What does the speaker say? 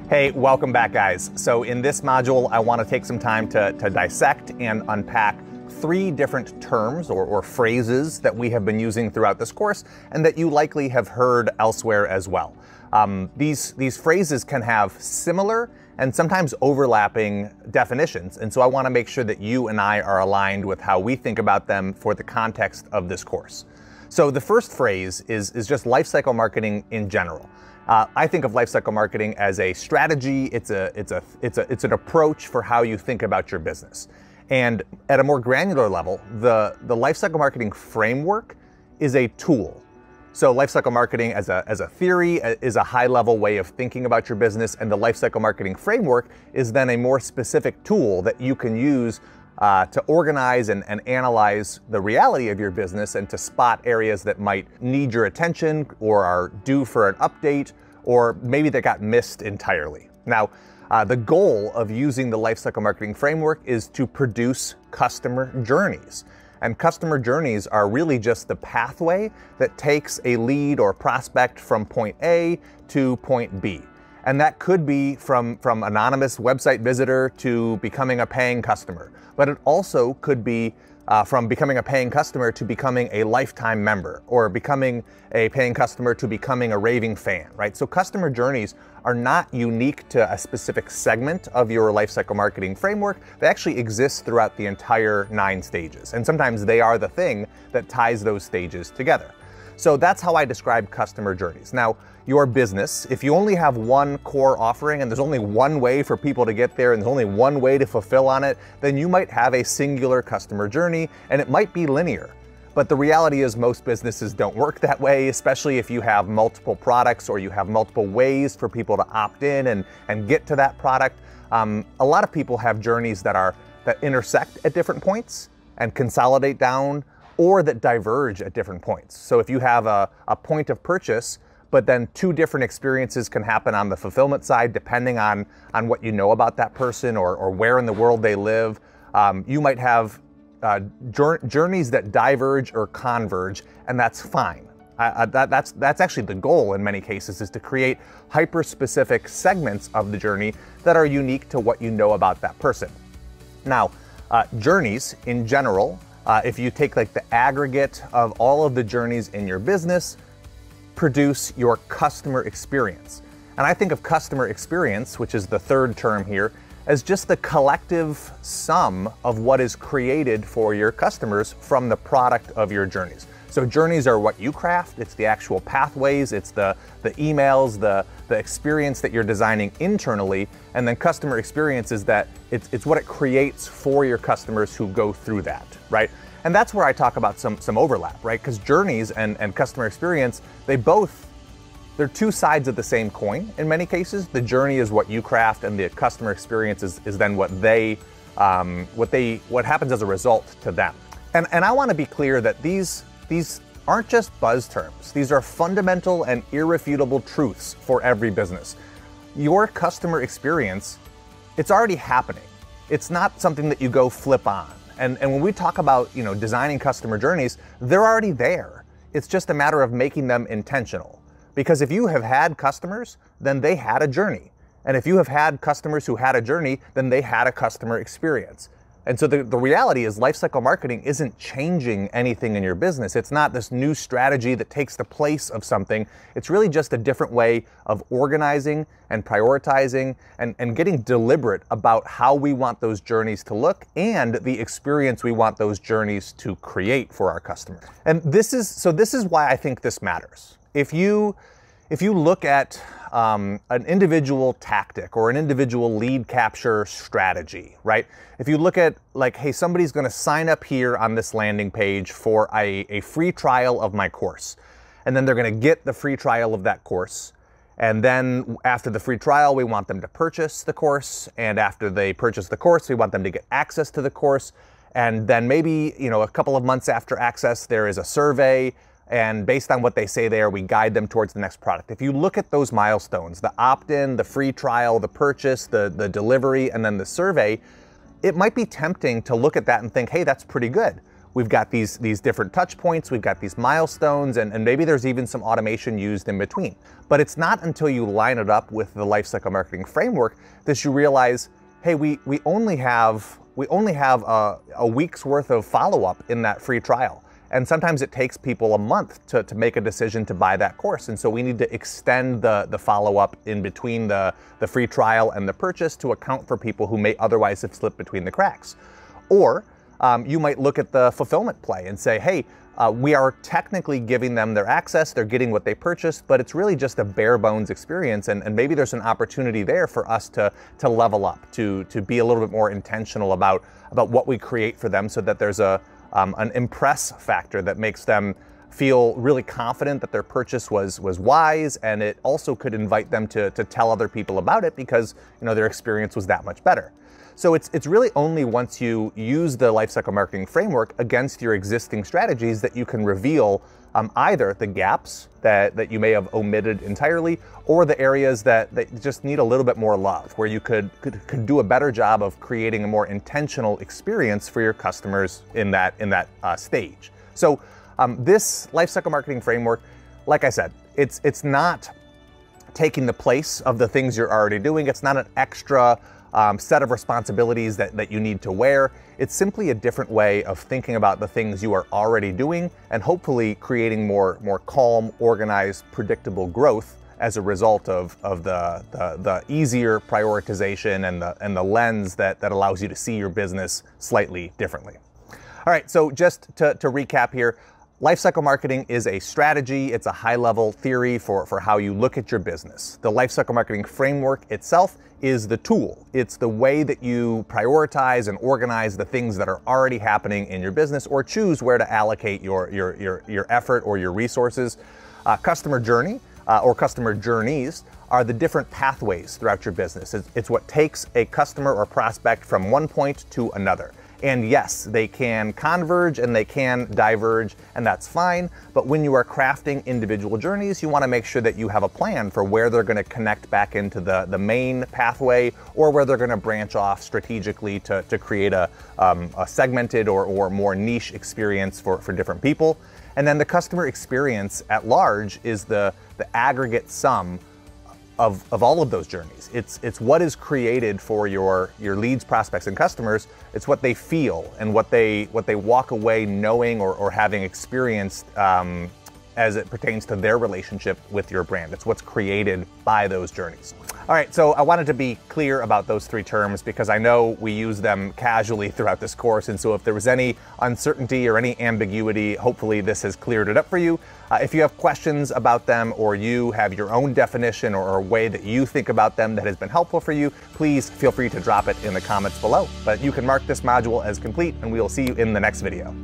Hey, welcome back, guys. So in this module, I want to take some time to dissect and unpack three different terms or phrases that we have been using throughout this course and that you likely have heard elsewhere as well. These phrases can have similar and sometimes overlapping definitions, and so I want to make sure that you and I are aligned with how we think about them for the context of this course. So the first phrase is just lifecycle marketing in general. I think of lifecycle marketing as a strategy. It's an approach for how you think about your business. And at a more granular level, the lifecycle marketing framework is a tool. So lifecycle marketing as a theory is a high-level way of thinking about your business, and the lifecycle marketing framework is then a more specific tool that you can use to organize and analyze the reality of your business and to spot areas that might need your attention or are due for an update, or maybe that got missed entirely. Now, the goal of using the lifecycle marketing framework is to produce customer journeys. And customer journeys are really just the pathway that takes a lead or prospect from point A to point B. And that could be from anonymous website visitor to becoming a paying customer. But it also could be from becoming a paying customer to becoming a lifetime member, or becoming a paying customer to becoming a raving fan, right? So customer journeys are not unique to a specific segment of your lifecycle marketing framework. They actually exist throughout the entire 9 stages. And sometimes they are the thing that ties those stages together. So that's how I describe customer journeys. Now, your business, if you only have one core offering and there's only one way for people to get there and there's only one way to fulfill on it, then you might have a singular customer journey and it might be linear. But the reality is most businesses don't work that way, especially if you have multiple products or you have multiple ways for people to opt in and get to that product. A lot of people have journeys that intersect at different points and consolidate down, or that diverge at different points. So if you have a point of purchase, but then 2 different experiences can happen on the fulfillment side depending on what you know about that person or where in the world they live. You might have journeys that diverge or converge, and that's fine. That's actually the goal in many cases, is to create hyper-specific segments of the journey that are unique to what you know about that person. Now, journeys in general, if you take like the aggregate of all of the journeys in your business, produce your customer experience. And I think of customer experience, which is the third term here, as just the collective sum of what is created for your customers from the product of your journeys. So journeys are what you craft. It's the actual pathways, it's the emails, the experience that you're designing internally, and then customer experience is that it's what it creates for your customers who go through that, right? And that's where I talk about some overlap, right? Because journeys and customer experience, they're 2 sides of the same coin in many cases. The journey is what you craft, and the customer experience is then what happens as a result to them. And I want to be clear that these aren't just buzz terms. These are fundamental and irrefutable truths for every business. Your customer experience, it's already happening. It's not something that you go flip on. And when we talk about, designing customer journeys, they're already there. It's just a matter of making them intentional. Because if you have had customers, then they had a journey. And if you have had customers who had a journey, then they had a customer experience. And so the reality is lifecycle marketing isn't changing anything in your business. It's not this new strategy that takes the place of something. It's really just a different way of organizing and prioritizing and getting deliberate about how we want those journeys to look and the experience we want those journeys to create for our customers. And this is why I think this matters. If you look at an individual tactic or an individual lead capture strategy, right? If you look at like, hey, somebody's going to sign up here on this landing page for a free trial of my course, and then they're going to get the free trial of that course. And then after the free trial, we want them to purchase the course. And after they purchase the course, we want them to get access to the course. And then maybe, a couple of months after access, there is a survey. And based on what they say there, we guide them towards the next product. If you look at those milestones, the opt-in, the free trial, the purchase, the delivery, and then the survey, it might be tempting to look at that and think, hey, that's pretty good. we've got these different touch points, we've got these milestones, and maybe there's even some automation used in between. But it's not until you line it up with the lifecycle marketing framework that you realize, hey, we only have a week's worth of follow-up in that free trial. And sometimes it takes people a month to make a decision to buy that course. And so we need to extend the follow-up in between the free trial and the purchase to account for people who may otherwise have slipped between the cracks. Or you might look at the fulfillment play and say, hey, we are technically giving them their access, they're getting what they purchased, but it's really just a bare bones experience, and maybe there's an opportunity there for us to level up, to be a little bit more intentional about what we create for them, so that there's an impress factor that makes them feel really confident that their purchase was wise, and it also could invite them to tell other people about it because their experience was that much better. So it's really only once you use the lifecycle marketing framework against your existing strategies that you can reveal either the gaps that you may have omitted entirely, or the areas that just need a little bit more love, where you could do a better job of creating a more intentional experience for your customers in that stage. So this lifecycle marketing framework, like I said, it's not taking the place of the things you're already doing. It's not an extra set of responsibilities that you need to wear. It's simply a different way of thinking about the things you are already doing, and hopefully creating more calm, organized, predictable growth as a result of the easier prioritization and the lens that allows you to see your business slightly differently. All right, so just to recap here, lifecycle marketing is a strategy. It's a high-level theory for how you look at your business. The lifecycle marketing framework itself is the tool. It's the way that you prioritize and organize the things that are already happening in your business, or choose where to allocate your effort or your resources. Customer journey or customer journeys are the different pathways throughout your business. It's what takes a customer or prospect from one point to another. And yes, they can converge and they can diverge, and that's fine. But when you are crafting individual journeys, you want to make sure that you have a plan for where they're going to connect back into the main pathway, or where they're going to branch off strategically to create a segmented or more niche experience for different people. And then the customer experience at large is the aggregate sum of all of those journeys. It's what is created for your leads, prospects, and customers. It's what they feel and what they walk away knowing or having experienced as it pertains to their relationship with your brand. It's what's created by those journeys. All right, so I wanted to be clear about those three terms because I know we use them casually throughout this course, and so if there was any uncertainty or any ambiguity, hopefully this has cleared it up for you. If you have questions about them, or you have your own definition or a way that you think about them that has been helpful for you, please feel free to drop it in the comments below. But you can mark this module as complete, and we will see you in the next video.